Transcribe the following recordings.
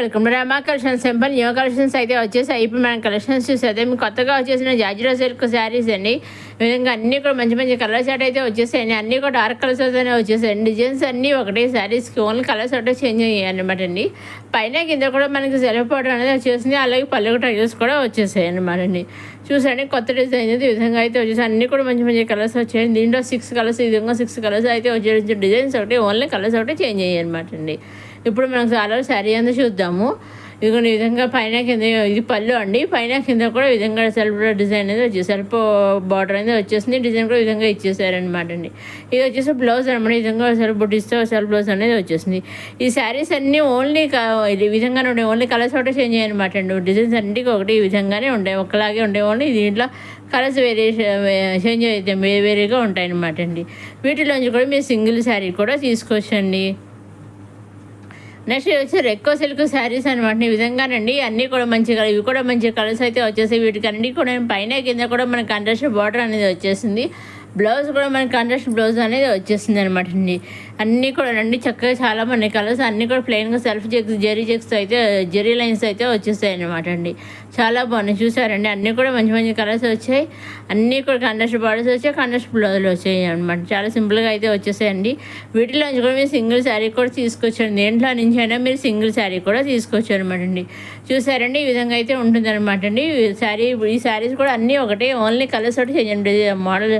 Welcome Rama collections simple new collections అయితే వచ్చేసాయి. ఇప్పుడు మనం కలెక్షన్స్ చూసేదే మీకు కొత్తగా వచ్చేసిన జాజిరా సిల్క్ శారీస్ అండి. ఈ విధంగా అన్నీ కూడా మంచి మంచి కలర్స్ అయితే వచ్చేసాయండి. అన్నీ కూడా డార్క్ కలర్స్ అయితేనే వచ్చేసాయండి. డిజైన్స్ అన్నీ ఒకటే శారీస్కి ఓన్లీ కలర్స్ ఒకటే చేంజ్ అయ్యాయి అనమాట అండి. పైన కింద కూడా మనకి సెల్ఫ్ పౌడర్ అనేది వచ్చేసింది. అలాగే పళ్ళు టైల్స్ కూడా వచ్చేసాయి అనమాట అండి. చూసండి కొత్త డిజైన్ ఈ విధంగా అయితే వచ్చేసి అన్నీ కూడా మంచి మంచి కలర్స్ వచ్చాయి. దీంట్లో 6 కలర్స్ ఈ విధంగా 6 కలర్స్ అయితే వచ్చే డిజైన్స్ ఒకటి ఓన్లీ కలర్స్ ఒకటి చేంజ్ అయ్యాయి అనమాట అండి. ఇప్పుడు మనం చాలా శారీ అంతా చూద్దాము. ఇదిగోండి ఈ విధంగా పైన కింద ఇది పళ్ళు అండి. పైన కింద కూడా ఈ విధంగా సెల్ఫ్ డిజైన్ అనేది వచ్చేసి సెల్ఫ్ బార్డర్ అనేది వచ్చేసింది. డిజైన్ కూడా ఈ విధంగా ఇచ్చేసారనమాట అండి. ఇది వచ్చేసి బ్లౌజ్ అనమాట. ఈ విధంగా సెల్ఫ్ బుట్టిస్తే సెల్ఫ్ బ్లౌజ్ అనేది వచ్చేసింది. ఈ శారీస్ అన్నీ ఓన్లీ ఈ విధంగానే ఉంటాయి. ఓన్లీ కలర్స్ ఒకటే చేంజ్ అయ్యాయి అనమాట అండి. డిజైన్స్ అన్నిటికీ ఒకటి ఈ విధంగానే ఉంటాయి, ఒకలాగే ఉంటాయి. ఓన్లీ దీంట్లో కలర్స్ చేంజ్ అయితే వేరేగా ఉంటాయి అనమాట అండి. వీటిలోంచి కూడా మీరు సింగిల్ శారీ కూడా తీసుకోవచ్చండి. నెక్స్ట్ వచ్చి రెక్కో సిల్క్ శారీస్ అనమాట. ఈ విధంగానండి అన్నీ కూడా మంచిగా ఇవి కూడా మంచి కలర్స్ అయితే వచ్చేసి వీటికి అన్నీ కూడా పైన కింద కూడా మనకి కాంట్రాస్ట్ బార్డర్ అనేది వచ్చేసింది. బ్లౌజ్ కూడా మనకి కాంట్రాస్ట్ బ్లౌజ్ అనేది వచ్చేసింది అనమాట అండి. అన్నీ కూడా రండి చక్కగా చాలా మంది కలర్స్ అన్నీ కూడా ప్లెయిన్గా సెల్ఫ్ చెక్స్ చెక్స్ అయితే జెరీ లైన్స్ అయితే వచ్చేసాయి అనమాట అండి. చాలా బాగున్నాయి చూసారండి. అన్నీ కూడా మంచి మంచి కలర్స్ వచ్చాయి. అన్నీ కూడా కాంట్రాస్ట్ బార్డర్స్ వచ్చాయి, కాంట్రాస్ట్ బ్లౌజులు వచ్చాయి అనమాట. చాలా సింపుల్గా అయితే వచ్చేసాయండి. వీటిలోంచి కూడా మీరు సింగిల్ శారీ కూడా తీసుకొచ్చారు. దేంట్లో నుంచి అయినా మీరు సింగిల్ శారీ కూడా తీసుకోవచ్చు అనమాట అండి. చూసారండి ఈ విధంగా అయితే ఉంటుంది అనమాట అండి. ఈ శారీస్ కూడా అన్నీ ఒకటే ఓన్లీ కలర్స్ ఒకటి చేయండి. మోడల్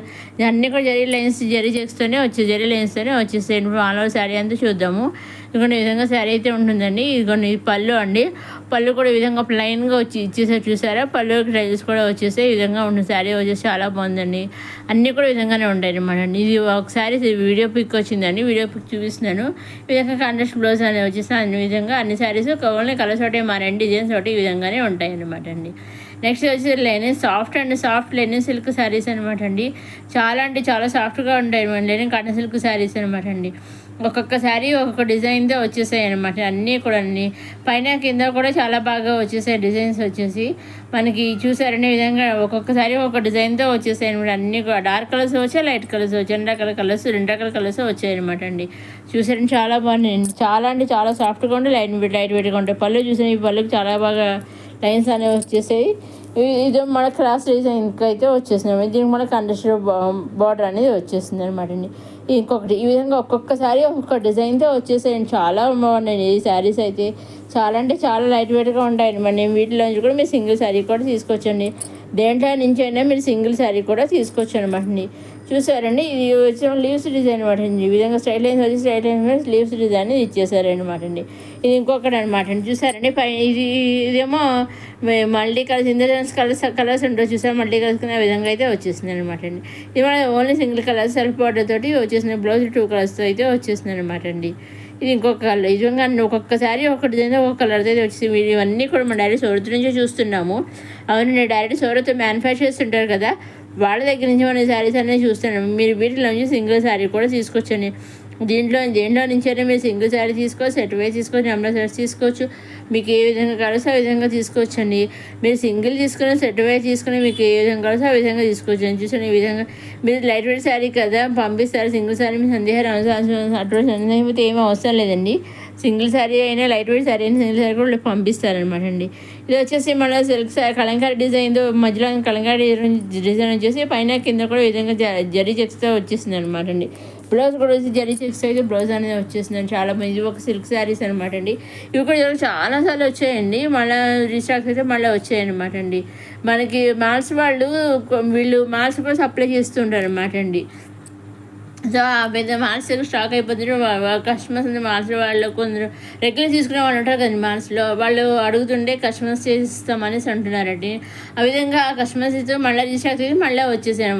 అన్నీ కూడా జెరీ లైన్స్ చెక్స్తోనే జెరీ లైన్స్తోనే వచ్చేస్తాయి. ఆల్ ఓవర్ శారీ అంతా చూద్దాము. ఇదిగోండి ఈ విధంగా శారీ అయితే ఉంటుందండి. ఇదిగోండి పళ్ళు అండి. పళ్ళు కూడా ఈ విధంగా ప్లెయిన్గా ఇచ్చేసారు చూసారా. పళ్ళు టైల్స్ కూడా వచ్చేసి ఈ విధంగా ఉంటుంది. శారీ వచ్చేసి చాలా బాగుందండి. అన్నీ కూడా ఈ విధంగానే ఉంటాయి అనమాట అండి. ఇది ఒకసారి వీడియో పిక్ వచ్చిందండి. వీడియో పిక్ చూపిస్తున్నాను. ఈ విధంగా కాంట్రాస్ట్ బ్లౌజ్ అనేది వచ్చేసి అన్ని విధంగా అన్ని శారీస్ ఓన్లీ కలర్స్ ఒకటి మారండి. డిజైన్స్ ఒకటి ఈ విధంగానే ఉంటాయి అనమాట అండి. నెక్స్ట్ వచ్చి linen soft linen silk sarees అనమాట అండి. చాలా అంటే చాలా సాఫ్ట్గా ఉంటాయి అనమాట. లెనిన్ కాటన్ సిల్క్ శారీస్ అనమాట అండి. ఒక్కొక్క శారీ ఒక్కొక్క డిజైన్తో వచ్చేసాయి అనమాట. అన్నీ కూడా పైన కింద కూడా చాలా బాగా వచ్చేసాయి డిజైన్స్ వచ్చేసి మనకి చూసారనే విధంగా ఒక్కొక్క శారీ ఒక్కొక్క డిజైన్తో వచ్చేసాయి అనమాట. అన్నీ కూడా డార్క్ కలర్స్ వచ్చాయి, లైట్ కలర్స్ వచ్చాయి, రెండు రకాల కలర్స్ వచ్చాయి అనమాట అండి. చూసారండి చాలా బాగున్నాయి. చాలా అంటే చాలా సాఫ్ట్గా ఉండి లైట్ వెయిట్గా ఉంటాయి. పళ్ళు చూసాను, ఈ పళ్ళుకి చాలా బాగా లైన్స్ అనేవి వచ్చేసాయి. ఇది మన క్రాస్ డిజైన్కి అయితే వచ్చేసినాయి. దీనికి మన కాంట్రాస్ట్ బార్డర్ అనేది వచ్చేసింది అనమాట అండి. ఇంకొకటి ఈ విధంగా ఒక్కొక్కసారి ఒక్కొక్క డిజైన్తో వచ్చేసాయండి. చాలా బాగున్నాయి ఈ శారీస్ అయితే. చాలా అంటే చాలా లైట్ వెయిట్గా ఉంటాయండి. మరి వీటిలోంచి కూడా మీరు సింగిల్ శారీ కూడా తీసుకొచ్చండి. దేంట్లో నుంచి అయినా మీరు సింగిల్ శారీ కూడా తీసుకోవచ్చు అనమాట అండి. చూసారండి ఇది వచ్చిన లీవ్స్ డిజైన్ అనమాట అండి. ఈ విధంగా స్ట్రైట్ లైన్స్ వచ్చి స్ట్రైట్ లైన్స్ లీవ్స్ డిజైన్ ఇచ్చేసారనమాట అండి. ఇది ఇంకొకటి అనమాట అండి. చూసారండి ఇదేమో మల్టీ కలర్స్ ఇంద్రధనుస్ కలర్స్ ఉంటాయి చూసారు. మల్టీ కలర్స్ కింద విధంగా అయితే వచ్చేసింది అనమాట అండి. ఇది మన only single colour self border తోటి వచ్చేసిన బ్లౌజ్ 2 కలర్స్తో అయితే వచ్చేసింది అనమాట అండి. ఇది ఇంకొక కలర్. నిజంగా ఒక్కొక్కసారి ఒక డిజైన్ ఒక కలర్తో అయితే వచ్చేసి ఇవన్నీ కూడా మన డైరెక్ట్ సూరత్ నుంచే చూస్తున్నాము. అవునండి, డైరెక్ట్ సూరత్ మ్యానుఫ్యాక్చర్ చేస్తుంటారు కదా, వాళ్ళ దగ్గర నుంచి మన శారీస్ అనేది చూస్తున్నాము. మీరు వీటిలో నుంచి సింగిల్ శారీ కూడా తీసుకొచ్చండి. దేంట్లో నుంచి అయినా మీరు సింగిల్ శారీ తీసుకోవచ్చు, సెట్ వైజ్ తీసుకోవచ్చు, నెంబర్ సెట్స్ తీసుకోవచ్చు. మీకు ఏ విధంగా కావాల్సో ఆ విధంగా తీసుకోవచ్చండి. మీరు సింగిల్ తీసుకుని సెట్ వైజ్ తీసుకుని మీకు ఏ విధంగా కావాల్సో ఆ విధంగా తీసుకోవచ్చు అని చూసాను. ఈ విధంగా మీరు లైట్ వెయిట్ శారీ కదా పంపిస్తారు. సింగిల్ శారీ మీ సందేహాలు అటువంటి సందేహం ఏమీ అవసరం లేదండి. సింగిల్ శారీ అయినా లైట్ వెయిట్ శారీ అయినా సింగిల్ శారీ కూడా పంపిస్తారనమాట అండి. ఇది వచ్చేసి మళ్ళీ సిల్క్ కలంకారీ డిజైన్తో మధ్యలో కలంకారీ డిజైన్ వచ్చేసి పైన కింద కూడా ఈ విధంగా జరీ చెక్స్తో వచ్చేసింది అనమాట అండి. బ్లౌజ్ కూడా వచ్చి జరీ చెక్స్ అయితే బ్లౌజ్ అనేది వచ్చేసిందండి. చాలా మంది ఒక సిల్క్ శారీస్ అనమాట అండి. ఇవి కూడా చాలాసార్లు వచ్చాయండి. మళ్ళీ రీస్టాక్స్ అయితే మళ్ళీ వచ్చాయన్నమాట అండి. మనకి వీళ్ళు మాల్స్ కూడా సప్లై చేస్తుంటారు అనమాట అండి. సో ఆ పెద్ద మాల్స్ స్టాక్ అయిపోతుంది. కస్టమర్స్ మాల్స్ వాళ్ళు కొందరు రెగ్యులర్ తీసుకునే వాళ్ళు ఉంటారు కదండి. మాల్స్లో వాళ్ళు అడుగుతుంటే కస్టమర్స్ చేసిస్తామనేసి అంటున్నారండి. ఆ విధంగా కస్టమర్స్ ఇస్తే మళ్ళీ రీస్టాక్ చేసి మళ్ళీ వచ్చేసాను.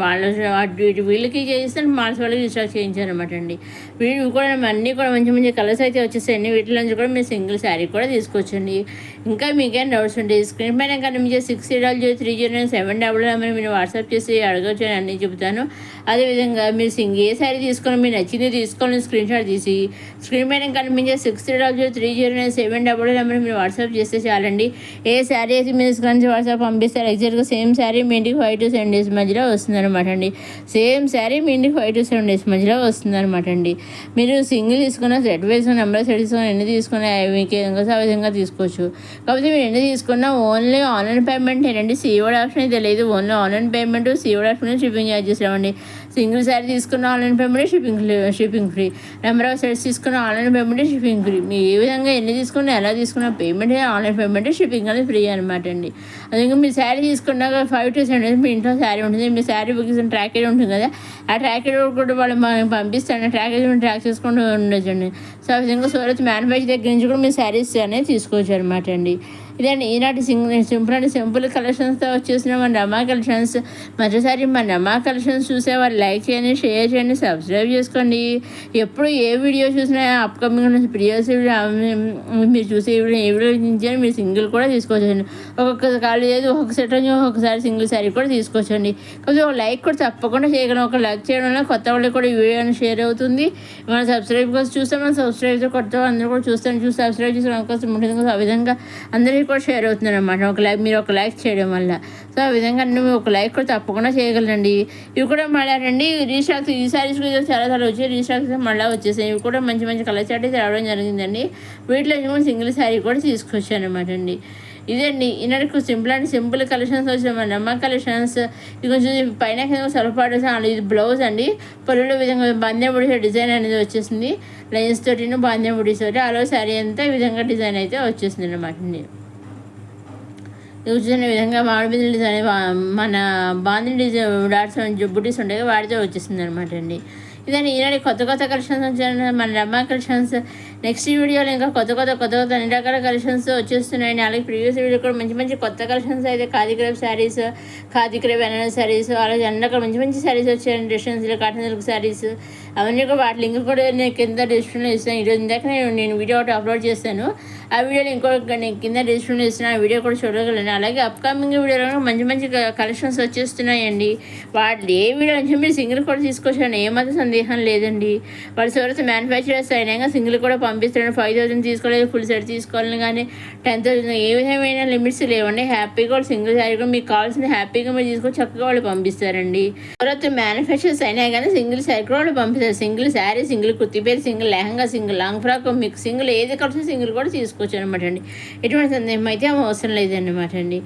వీళ్ళకి చేయిస్తే మాల్స్ వాళ్ళకి రీస్టాక్ చేయించారు అనమాట అండి. వీళ్ళు కూడా అన్నీ కూడా మంచి మంచి కలర్స్ అయితే వచ్చేసాయండి. వీటి నుంచి కూడా మీరు సింగిల్ శారీ కూడా తీసుకోవచ్చండి. ఇంకా మీకేం డౌట్స్ ఉంటే స్క్రీన్ పైన కానీ మీకు 60003009 700 మీరు వాట్సాప్ చేసి అడగవచ్చు అని అన్నీ చెబుతాను. అదేవిధంగా మీరు ఏ శారీ శారీ తీసుకొని మీరు నచ్చింది తీసుకొని స్క్రీన్ షాట్ తీసి స్క్రీన్ పైన కనిపించే 63003097 నెంబర్ మీరు వాట్సాప్ చేస్తే చాలండి. ఏ శారీ అయితే మీరు స్క్రీన్ వాట్సాప్ పంపిస్తారు ఎగ్జాక్ట్గా సేమ్ శారీ మీ ఇంటికి 5 to 7 days మధ్యలో వస్తుందన్నమాట అండి. సేమ్ శారీ మీ ఇంటికి 5 to 7 days మధ్యలో వస్తుందన్నమాట అండి. మీరు సింగిల్ తీసుకున్న సెట్ వైజ్ నెంబర్ సెట్ తీసుకున్న ఎన్ని తీసుకున్నా మీకు ఆ విధంగా తీసుకోవచ్చు. కాకపోతే మీరు ఎన్ని తీసుకున్నా ఓన్లీ ఆన్లైన్ పేమెంట్ ఏంటంటే సీఓడి ఆప్షన్ అయితే లేదు. Only online payment COD option shipping charges రావండి. సింగిల్ శారీ తీసుకున్న online payment shipping free. Number of sets తీసుకున్న ఆన్లైన్ పేమెంట్ షిప్పింగ్ ఫ్రీ. మీ ఏ విధంగా ఎన్ని తీసుకున్నా ఎలా తీసుకున్నా పేమెంట్ ఆన్లైన్ పేమెంట్ షిప్పింగ్ అనేది ఫ్రీ అనమాట అండి. అందుకే మీరు శారీ తీసుకున్నాక 5 to 7 days మీ ఇంట్లో శారీ ఉంటుంది. మీ శారీ బుక్ చేసిన ట్రాకేజ్ ఉంటుంది కదా, ఆ ట్రాకేజ్ కూడా వాళ్ళు మనకి పంపిస్తాను. ట్రాకేజ్ ట్రాక్ చేసుకుంటూ ఉండొచ్చండి. సో ఆ విధంగా సూరత్ మ్యానుఫ్యాక్చర్ దగ్గర నుంచి కూడా మీరు శారీస్ అనేది తీసుకోవచ్చు అనమాట అండి. ఇదండి ఈనాటి సింపుల్ కలెక్షన్స్తో వచ్చేసిన మన రమా కలెక్షన్స్. మరోసారి మన రమా కలెక్షన్స్ చూసే వాళ్ళు లైక్ చేయండి, షేర్ చేయండి, సబ్స్క్రైబ్ చేసుకోండి. ఎప్పుడు ఏ వీడియో చూసినా అప్కమింగ్ వీడియోస్ మీరు చూసే ఏ వీడియో నుంచి మీరు సింగిల్ కూడా తీసుకోవచ్చండి. ఒక్కొక్క ఖాళీ లేదు, ఒక్కొక్క సెట్ నుంచి ఒక్కొక్కసారి సింగిల్ శారీ కూడా తీసుకోవచ్చండి. కాబట్టి ఒక లైక్ కూడా తప్పకుండా చేయగలం. ఒక లైక్ చేయడం వల్ల కొత్త వాళ్ళకి కూడా ఈ వీడియో అనేది షేర్ అవుతుంది. మనం సబ్స్క్రైబ్ కోసం చూస్తాం, మనం సబ్స్క్రైబ్ కొత్త అందరూ కూడా చూసి సబ్స్క్రైబ్ చేసుకోవడం కోసం ఉంటుంది. ఆ విధంగా అందరికీ కూడా షేర్ అవుతుంది అనమాట. మీరు ఒక లైక్ చేయడం వల్ల. సో ఆ విధంగా నువ్వు ఒక లైక్ కూడా తప్పకుండా చేయగలరండి. ఇవి కూడా మళ్ళీ రండి రీస్టాక్స్ ఈ సారీస్ చాలా వచ్చి రీస్టాక్స్ మళ్ళీ వచ్చేసాయి. ఇవి కూడా మంచి మంచి కలర్ చార్ట్ అయితే రావడం జరిగిందండి. వీటిలో కూడా సింగిల్ శారీ కూడా తీసుకొచ్చాను అనమాట అండి. ఇదండి ఈనాడు సింపుల్ కలెక్షన్స్ వచ్చిన మన రమా కలెక్షన్స్. ఇది కొంచెం పైన సలపాటు ఇది బ్లౌజ్ అండి. పొలలో విధంగా బాంధ్యం బుడిసే డిజైన్ అనేది వచ్చేసింది. లైన్స్ తోటి బాంధ్యం బుడిసే అలో శారీ అంతా ఈ విధంగా డిజైన్ అయితే వచ్చేసింది అనమాట అండి. చూసిన విధంగా మామిడి డిజైన్ మన బాంధీ డిజైన్ డాట్స్ బుటీస్ ఉంటాయి వాడితో వచ్చేసింది అనమాట అండి. ఇదని ఈనాడు కొత్త కలెక్షన్స్ వచ్చాయి మన రమా కలెక్షన్స్. నెక్స్ట్ వీడియోలో ఇంకా కొత్త అన్ని రకాల కలెక్షన్స్ వచ్చేస్తున్నాయండి. అలాగే ప్రీవియస్ వీడియో కూడా మంచి కొత్త కలెక్షన్స్ అయితే ఖాదీ క్రేప్ శారీస్, ఖాదీ క్రేప్ బెనారస్ శారీస్, అలాగే అన్ని రకాల మంచి శారీస్ వచ్చాయండి. డిస్టెన్స్లో కాటన్ సిల్క్ శారీస్ అవన్నీ కూడా వాటి లింక్ కూడా నేను కింద డిస్క్రిప్షన్లో ఇస్తాను. ఈరోజు ఇందాక నేను వీడియో ఒకటి అప్లోడ్ చేస్తాను. ఆ వీడియోలో నేను కింద డిస్క్రిప్షన్లో ఇస్తున్నాను. ఆ వీడియో కూడా చూడగలను. అలాగే అప్కమింగ్ వీడియోలో మంచి కలెక్షన్స్ వచ్చేస్తున్నాయండి. వాటి ఏ వీడియో నుంచి మీరు సింగిల్ కూడా తీసుకొచ్చాను, ఏమాత్రం సందేహం లేదండి. వాళ్ళు సూరత్ మ్యానుఫ్యాక్చరర్స్ అయినా సింగిల్ కూడా పంపిస్తాను. 5,000 తీసుకోలేదు, ఫుల్ సెట్ తీసుకోవాలని కానీ 10,000 ఏ విధమైన లిమిట్స్ లేవండి. హ్యాపీగా వాళ్ళు సింగిల్ శారీ కూడా మీకు కావాల్సింది హ్యాపీగా మీరు తీసుకొని చక్కగా వాళ్ళు పంపిస్తారండి. సూరత్ మ్యానుఫ్యాక్చరర్స్ అయినా కానీ సింగిల్ శారీ కూడా వాళ్ళు పంపిస్తారు. సింగిల్ శారీ, సింగిల్ కుర్తిపేరు, single lehenga, single long frock, మీకు సింగిల్ ఏది కలిసి సింగిల్ కూడా తీసుకోవచ్చు అనమాట అండి. ఎటువంటి సందేహం అయితే అవసరం లేదన్నమాట అండి.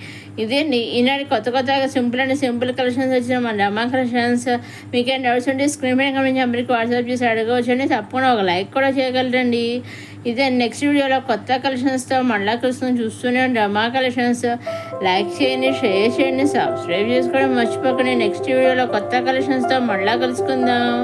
ఇదే అండి ఈనాడు కొత్తగా సింపుల్ కలెక్షన్స్ వచ్చిన మన రమా కలెక్షన్స్. మీకేం డౌట్స్ ఉంటే స్క్రీన్ పైన గమనించి అందరికీ వాట్సాప్ చేసి అడగవచ్చు అండి. తప్పకుండా ఒక లైక్ కూడా చేయగలరండి. ఇదే నెక్స్ట్ వీడియోలో కొత్త కలెక్షన్స్తో మళ్ళా చూస్తూనే రమా కలెక్షన్స్. లైక్ చేయండి, షేర్ చేయండి, సబ్స్క్రైబ్ చేసుకోవడం మర్చిపోకండి. నెక్స్ట్ వీడియోలో కొత్త కలెక్షన్స్తో మళ్ళా కలుసుకుందాం.